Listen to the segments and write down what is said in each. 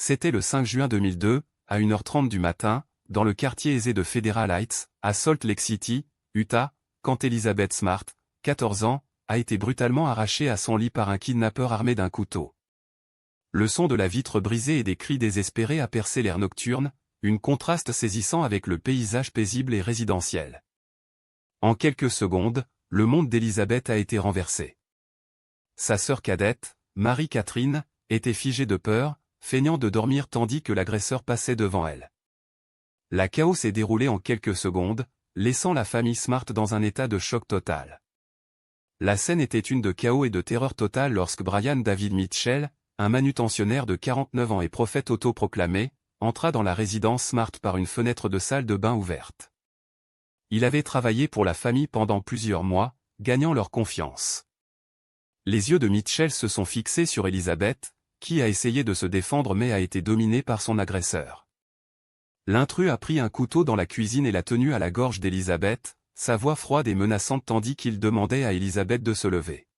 C'était le 5 juin 2002, à 1h30 du matin, dans le quartier aisé de Federal Heights, à Salt Lake City, Utah, quand Elizabeth Smart, 14 ans, a été brutalement arrachée à son lit par un kidnappeur armé d'un couteau. Le son de la vitre brisée et des cris désespérés a percé l'air nocturne, un contraste saisissant avec le paysage paisible et résidentiel. En quelques secondes, le monde d'Elizabeth a été renversé. Sa sœur cadette, Marie-Catherine, était figée de peur, feignant de dormir tandis que l'agresseur passait devant elle. La chaos s'est déroulée en quelques secondes, laissant la famille Smart dans un état de choc total. La scène était une de chaos et de terreur totale lorsque Brian David Mitchell, un manutentionnaire de 49 ans et prophète autoproclamé, entra dans la résidence Smart par une fenêtre de salle de bain ouverte. Il avait travaillé pour la famille pendant plusieurs mois, gagnant leur confiance. Les yeux de Mitchell se sont fixés sur Elizabeth, qui a essayé de se défendre mais a été dominée par son agresseur. L'intrus a pris un couteau dans la cuisine et l'a tenu à la gorge d'Elizabeth, sa voix froide et menaçante tandis qu'il demandait à Elizabeth de se lever.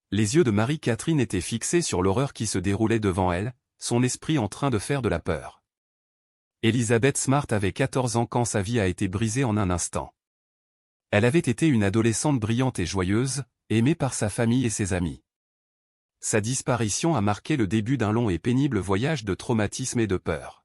Les yeux de Marie-Catherine étaient fixés sur l'horreur qui se déroulait devant elle, son esprit en train de faire de la peur. Elizabeth Smart avait 14 ans quand sa vie a été brisée en un instant. Elle avait été une adolescente brillante et joyeuse, aimée par sa famille et ses amis. Sa disparition a marqué le début d'un long et pénible voyage de traumatisme et de peur.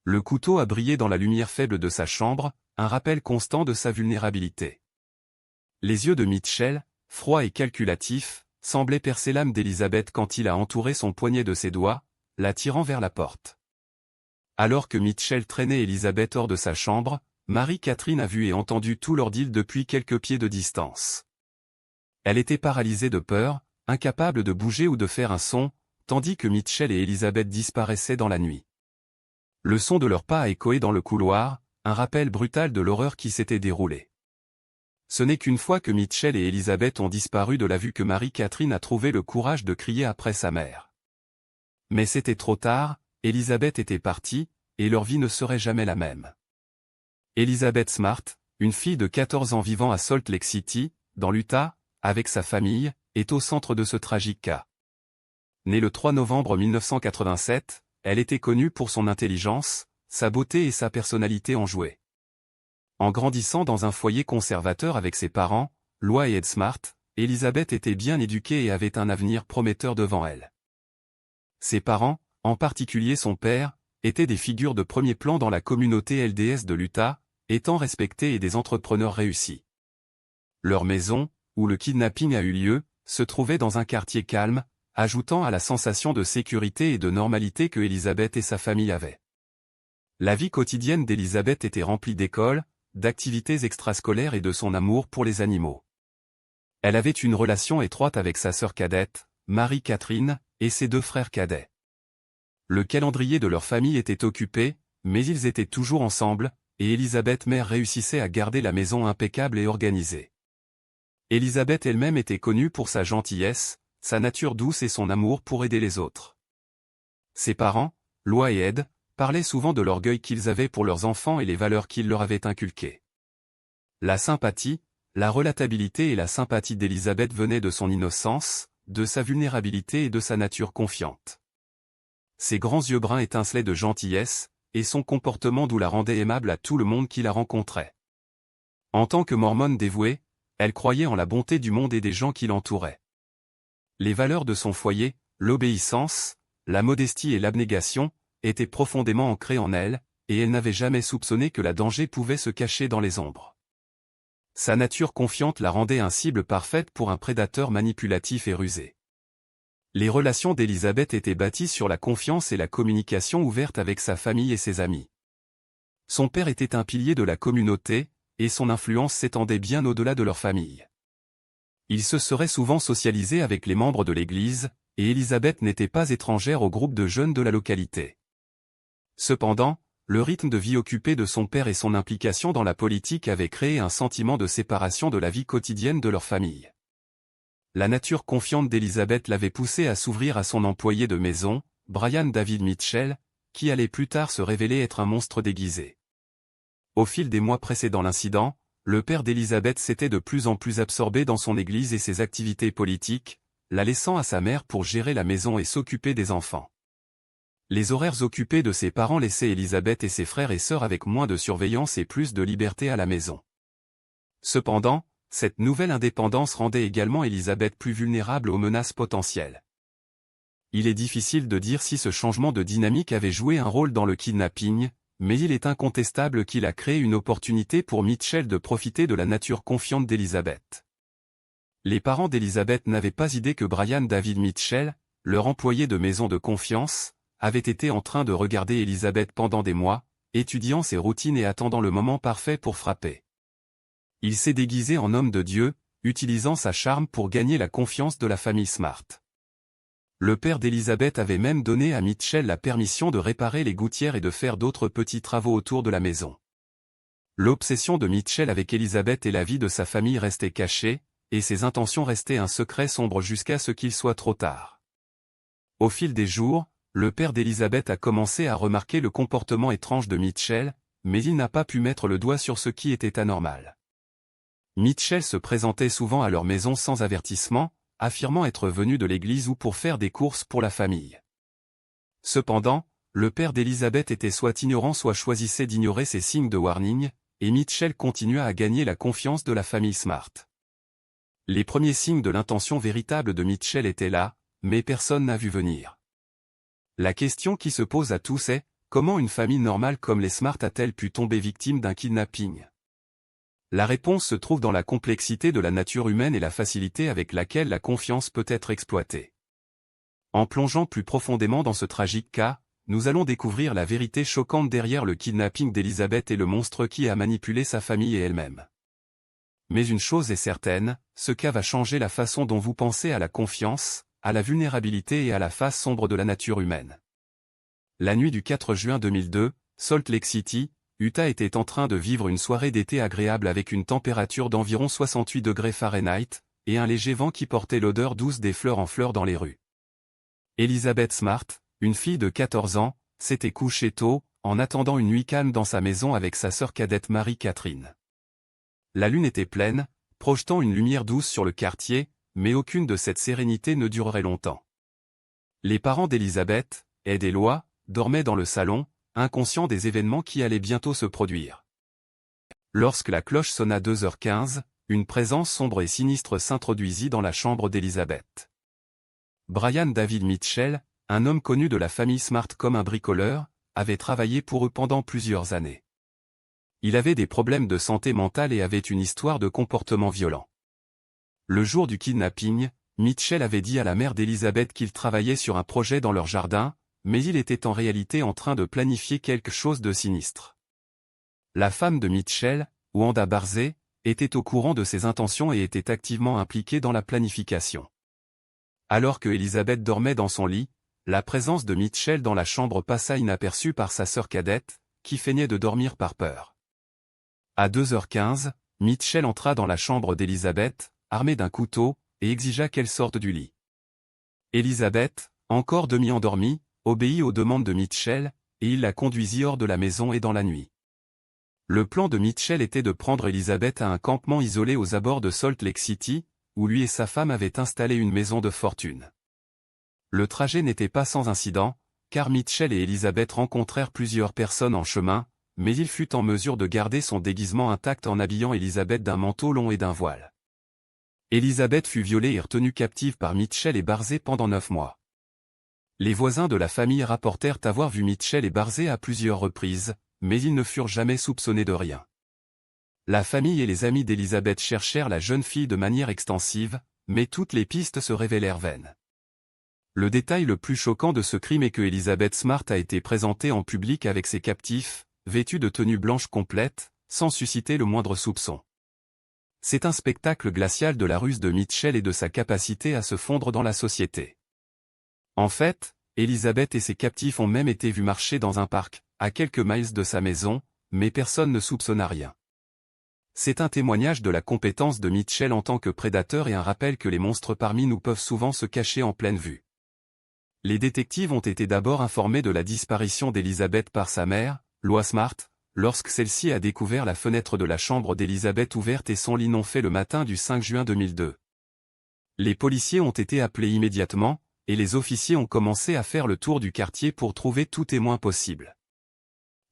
Le couteau a brillé dans la lumière faible de sa chambre, un rappel constant de sa vulnérabilité. Les yeux de Mitchell, froids et calculatifs, semblaient percer l'âme d'Elizabeth quand il a entouré son poignet de ses doigts, la tirant vers la porte. Alors que Mitchell traînait Elizabeth hors de sa chambre, Marie-Catherine a vu et entendu tout leur deal depuis quelques pieds de distance. Elle était paralysée de peur, incapable de bouger ou de faire un son, tandis que Mitchell et Elizabeth disparaissaient dans la nuit. Le son de leurs pas a échoé dans le couloir, un rappel brutal de l'horreur qui s'était déroulée. Ce n'est qu'une fois que Mitchell et Elizabeth ont disparu de la vue que Marie-Catherine a trouvé le courage de crier après sa mère. Mais c'était trop tard, Elizabeth était partie, et leur vie ne serait jamais la même. Elizabeth Smart, une fille de 14 ans vivant à Salt Lake City, dans l'Utah, avec sa famille, est au centre de ce tragique cas. Née le 3 novembre 1987, elle était connue pour son intelligence, sa beauté et sa personnalité enjouée. En grandissant dans un foyer conservateur avec ses parents, Lois et Ed Smart, Elizabeth était bien éduquée et avait un avenir prometteur devant elle. Ses parents, en particulier son père, étaient des figures de premier plan dans la communauté LDS de l'Utah, étant respectés et des entrepreneurs réussis. Leur maison, où le kidnapping a eu lieu, se trouvait dans un quartier calme, ajoutant à la sensation de sécurité et de normalité que Elizabeth et sa famille avaient. La vie quotidienne d'Elizabeth était remplie d'écoles, d'activités extrascolaires et de son amour pour les animaux. Elle avait une relation étroite avec sa sœur cadette, Marie-Catherine, et ses deux frères cadets. Le calendrier de leur famille était occupé, mais ils étaient toujours ensemble, et Elizabeth mère réussissait à garder la maison impeccable et organisée. Elizabeth elle-même était connue pour sa gentillesse, sa nature douce et son amour pour aider les autres. Ses parents, Lois et Ed, parlaient souvent de l'orgueil qu'ils avaient pour leurs enfants et les valeurs qu'ils leur avaient inculquées. La sympathie, la relatabilité et la sympathie d'Elizabeth venaient de son innocence, de sa vulnérabilité et de sa nature confiante. Ses grands yeux bruns étincelaient de gentillesse, et son comportement doux la rendait aimable à tout le monde qui la rencontrait. En tant que mormone dévouée, elle croyait en la bonté du monde et des gens qui l'entouraient. Les valeurs de son foyer, l'obéissance, la modestie et l'abnégation, étaient profondément ancrées en elle, et elle n'avait jamais soupçonné que la danger pouvait se cacher dans les ombres. Sa nature confiante la rendait une cible parfaite pour un prédateur manipulatif et rusé. Les relations d'Elizabeth étaient bâties sur la confiance et la communication ouverte avec sa famille et ses amis. Son père était un pilier de la communauté, et son influence s'étendait bien au-delà de leur famille. Il se serait souvent socialisé avec les membres de l'Église, et Elizabeth n'était pas étrangère au groupe de jeunes de la localité. Cependant, le rythme de vie occupé de son père et son implication dans la politique avaient créé un sentiment de séparation de la vie quotidienne de leur famille. La nature confiante d'Elizabeth l'avait poussée à s'ouvrir à son employé de maison, Brian David Mitchell, qui allait plus tard se révéler être un monstre déguisé. Au fil des mois précédant l'incident, le père d'Elizabeth s'était de plus en plus absorbé dans son église et ses activités politiques, la laissant à sa mère pour gérer la maison et s'occuper des enfants. Les horaires occupés de ses parents laissaient Élisabeth et ses frères et sœurs avec moins de surveillance et plus de liberté à la maison. Cependant, cette nouvelle indépendance rendait également Élisabeth plus vulnérable aux menaces potentielles. Il est difficile de dire si ce changement de dynamique avait joué un rôle dans le kidnapping, mais il est incontestable qu'il a créé une opportunité pour Mitchell de profiter de la nature confiante d'Élisabeth. Les parents d'Élisabeth n'avaient pas idée que Brian David Mitchell, leur employé de maison de confiance, avait été en train de regarder Élisabeth pendant des mois, étudiant ses routines et attendant le moment parfait pour frapper. Il s'est déguisé en homme de Dieu, utilisant sa charme pour gagner la confiance de la famille Smart. Le père d'Élisabeth avait même donné à Mitchell la permission de réparer les gouttières et de faire d'autres petits travaux autour de la maison. L'obsession de Mitchell avec Élisabeth et la vie de sa famille restait cachée, et ses intentions restaient un secret sombre jusqu'à ce qu'il soit trop tard. Au fil des jours, le père d'Élisabeth a commencé à remarquer le comportement étrange de Mitchell, mais il n'a pas pu mettre le doigt sur ce qui était anormal. Mitchell se présentait souvent à leur maison sans avertissement, affirmant être venu de l'église ou pour faire des courses pour la famille. Cependant, le père d'Élisabeth était soit ignorant soit choisissait d'ignorer ces signes de warning, et Mitchell continua à gagner la confiance de la famille Smart. Les premiers signes de l'intention véritable de Mitchell étaient là, mais personne n'a vu venir. La question qui se pose à tous est, comment une famille normale comme les Smart a-t-elle pu tomber victime d'un kidnapping ? La réponse se trouve dans la complexité de la nature humaine et la facilité avec laquelle la confiance peut être exploitée. En plongeant plus profondément dans ce tragique cas, nous allons découvrir la vérité choquante derrière le kidnapping d'Élisabeth et le monstre qui a manipulé sa famille et elle-même. Mais une chose est certaine, ce cas va changer la façon dont vous pensez à la confiance, à la vulnérabilité et à la face sombre de la nature humaine. La nuit du 4 juin 2002, Salt Lake City, Utah était en train de vivre une soirée d'été agréable avec une température d'environ 68 degrés Fahrenheit, et un léger vent qui portait l'odeur douce des fleurs en fleurs dans les rues. Élisabeth Smart, une fille de 14 ans, s'était couchée tôt, en attendant une nuit calme dans sa maison avec sa sœur cadette Marie-Catherine. La lune était pleine, projetant une lumière douce sur le quartier, mais aucune de cette sérénité ne durerait longtemps. Les parents d'Élisabeth, Ed et Loa, dormaient dans le salon, inconscients des événements qui allaient bientôt se produire. Lorsque la cloche sonna 2h15, une présence sombre et sinistre s'introduisit dans la chambre d'Élisabeth. Brian David Mitchell, un homme connu de la famille Smart comme un bricoleur, avait travaillé pour eux pendant plusieurs années. Il avait des problèmes de santé mentale et avait une histoire de comportement violent. Le jour du kidnapping, Mitchell avait dit à la mère d'Élisabeth qu'il travaillait sur un projet dans leur jardin, mais il était en réalité en train de planifier quelque chose de sinistre. La femme de Mitchell, Wanda Barzey, était au courant de ses intentions et était activement impliquée dans la planification. Alors que Élisabeth dormait dans son lit, la présence de Mitchell dans la chambre passa inaperçue par sa sœur cadette, qui feignait de dormir par peur. À 2h15, Mitchell entra dans la chambre d'Élisabeth, armé d'un couteau, et exigea qu'elle sorte du lit. Élisabeth, encore demi-endormie, obéit aux demandes de Mitchell, et il la conduisit hors de la maison et dans la nuit. Le plan de Mitchell était de prendre Élisabeth à un campement isolé aux abords de Salt Lake City, où lui et sa femme avaient installé une maison de fortune. Le trajet n'était pas sans incident, car Mitchell et Élisabeth rencontrèrent plusieurs personnes en chemin, mais il fut en mesure de garder son déguisement intact en habillant Élisabeth d'un manteau long et d'un voile. Élisabeth fut violée et retenue captive par Mitchell et Barzey pendant 9 mois. Les voisins de la famille rapportèrent avoir vu Mitchell et Barzey à plusieurs reprises, mais ils ne furent jamais soupçonnés de rien. La famille et les amis d'Élisabeth cherchèrent la jeune fille de manière extensive, mais toutes les pistes se révélèrent vaines. Le détail le plus choquant de ce crime est que Élisabeth Smart a été présentée en public avec ses captifs, vêtue de tenue blanche complète, sans susciter le moindre soupçon. C'est un spectacle glacial de la ruse de Mitchell et de sa capacité à se fondre dans la société. En fait, Élisabeth et ses captifs ont même été vus marcher dans un parc, à quelques miles de sa maison, mais personne ne soupçonna rien. C'est un témoignage de la compétence de Mitchell en tant que prédateur et un rappel que les monstres parmi nous peuvent souvent se cacher en pleine vue. Les détectives ont été d'abord informés de la disparition d'Élisabeth par sa mère, Loa Smart, lorsque celle-ci a découvert la fenêtre de la chambre d'Élisabeth ouverte et son lit non fait le matin du 5 juin 2002. Les policiers ont été appelés immédiatement, et les officiers ont commencé à faire le tour du quartier pour trouver tout témoin possible.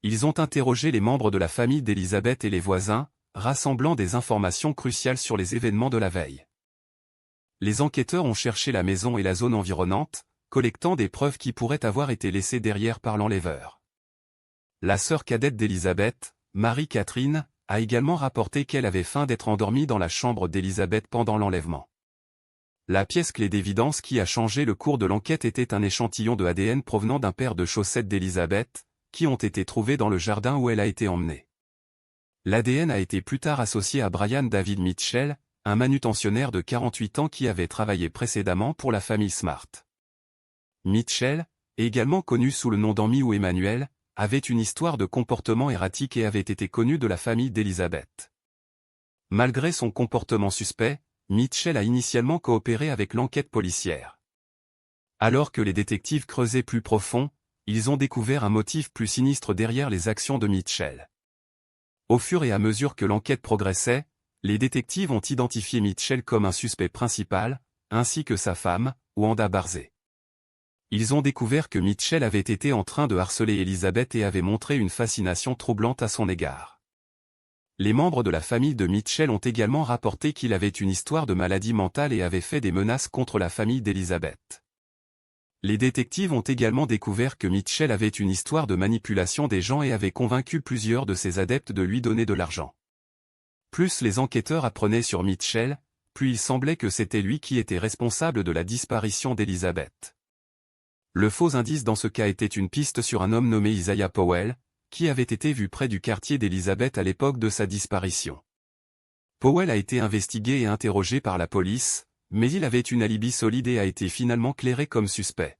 Ils ont interrogé les membres de la famille d'Elizabeth et les voisins, rassemblant des informations cruciales sur les événements de la veille. Les enquêteurs ont cherché la maison et la zone environnante, collectant des preuves qui pourraient avoir été laissées derrière par l'enlèveur. La sœur cadette d'Elizabeth, Marie-Catherine, a également rapporté qu'elle avait feint d'être endormie dans la chambre d'Elizabeth pendant l'enlèvement. La pièce clé d'évidence qui a changé le cours de l'enquête était un échantillon de ADN provenant d'un paire de chaussettes d'Elizabeth, qui ont été trouvées dans le jardin où elle a été emmenée. L'ADN a été plus tard associé à Brian David Mitchell, un manutentionnaire de 48 ans qui avait travaillé précédemment pour la famille Smart. Mitchell, également connu sous le nom d'Amy ou Emmanuel, avait une histoire de comportement erratique et avait été connu de la famille d'Elizabeth. Malgré son comportement suspect, Mitchell a initialement coopéré avec l'enquête policière. Alors que les détectives creusaient plus profond, ils ont découvert un motif plus sinistre derrière les actions de Mitchell. Au fur et à mesure que l'enquête progressait, les détectives ont identifié Mitchell comme un suspect principal, ainsi que sa femme, Wanda Barzee. Ils ont découvert que Mitchell avait été en train de harceler Elizabeth et avait montré une fascination troublante à son égard. Les membres de la famille de Mitchell ont également rapporté qu'il avait une histoire de maladie mentale et avait fait des menaces contre la famille d'Elizabeth. Les détectives ont également découvert que Mitchell avait une histoire de manipulation des gens et avait convaincu plusieurs de ses adeptes de lui donner de l'argent. Plus les enquêteurs apprenaient sur Mitchell, plus il semblait que c'était lui qui était responsable de la disparition d'Elizabeth. Le faux indice dans ce cas était une piste sur un homme nommé Isaiah Powell, qui avait été vu près du quartier d'Elizabeth à l'époque de sa disparition. Powell a été investigué et interrogé par la police, mais il avait une alibi solide et a été finalement clairé comme suspect.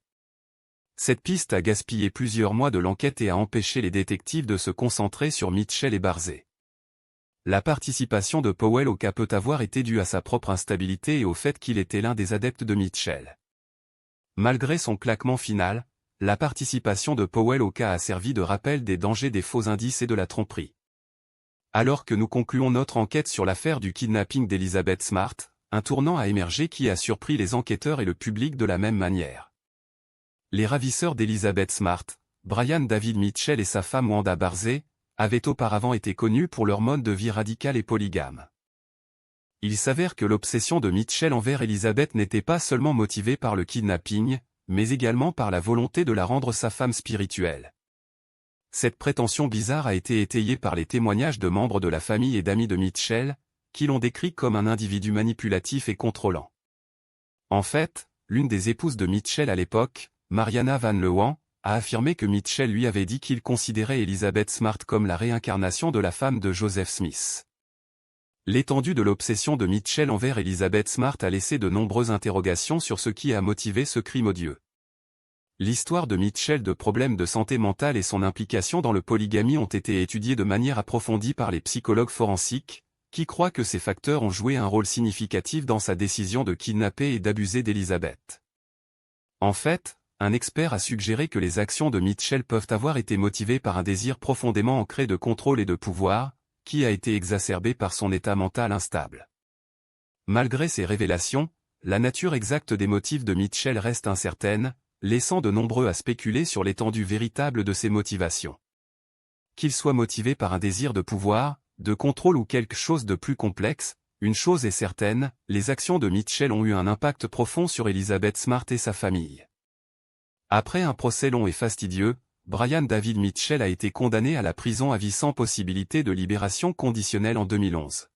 Cette piste a gaspillé plusieurs mois de l'enquête et a empêché les détectives de se concentrer sur Mitchell et Barzee. La participation de Powell au cas peut avoir été due à sa propre instabilité et au fait qu'il était l'un des adeptes de Mitchell. Malgré son claquement final, la participation de Powell au cas a servi de rappel des dangers des faux indices et de la tromperie. Alors que nous concluons notre enquête sur l'affaire du kidnapping d'Elizabeth Smart, un tournant a émergé qui a surpris les enquêteurs et le public de la même manière. Les ravisseurs d'Elizabeth Smart, Brian David Mitchell et sa femme Wanda Barzee, avaient auparavant été connus pour leur mode de vie radical et polygame. Il s'avère que l'obsession de Mitchell envers Elizabeth n'était pas seulement motivée par le kidnapping, mais également par la volonté de la rendre sa femme spirituelle. Cette prétention bizarre a été étayée par les témoignages de membres de la famille et d'amis de Mitchell, qui l'ont décrit comme un individu manipulatif et contrôlant. En fait, l'une des épouses de Mitchell à l'époque, Mariana Van Leeuwen, a affirmé que Mitchell lui avait dit qu'il considérait Elizabeth Smart comme la réincarnation de la femme de Joseph Smith. L'étendue de l'obsession de Mitchell envers Elizabeth Smart a laissé de nombreuses interrogations sur ce qui a motivé ce crime odieux. L'histoire de Mitchell de problèmes de santé mentale et son implication dans le polygamie ont été étudiées de manière approfondie par les psychologues forensiques, qui croient que ces facteurs ont joué un rôle significatif dans sa décision de kidnapper et d'abuser d'Elizabeth. En fait, un expert a suggéré que les actions de Mitchell peuvent avoir été motivées par un désir profondément ancré de contrôle et de pouvoir, qui a été exacerbé par son état mental instable. Malgré ces révélations, la nature exacte des motifs de Mitchell reste incertaine, laissant de nombreux à spéculer sur l'étendue véritable de ses motivations. Qu'il soit motivé par un désir de pouvoir, de contrôle ou quelque chose de plus complexe, une chose est certaine, les actions de Mitchell ont eu un impact profond sur Elizabeth Smart et sa famille. Après un procès long et fastidieux, Brian David Mitchell a été condamné à la prison à vie sans possibilité de libération conditionnelle en 2011.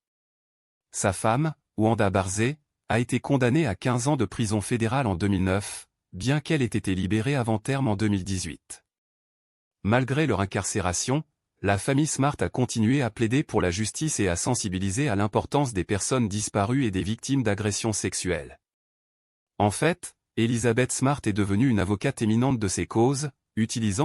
Sa femme, Wanda Barzee, a été condamnée à 15 ans de prison fédérale en 2009, bien qu'elle ait été libérée avant terme en 2018. Malgré leur incarcération, la famille Smart a continué à plaider pour la justice et à sensibiliser à l'importance des personnes disparues et des victimes d'agressions sexuelles. En fait, Elizabeth Smart est devenue une avocate éminente de ces causes, utilisant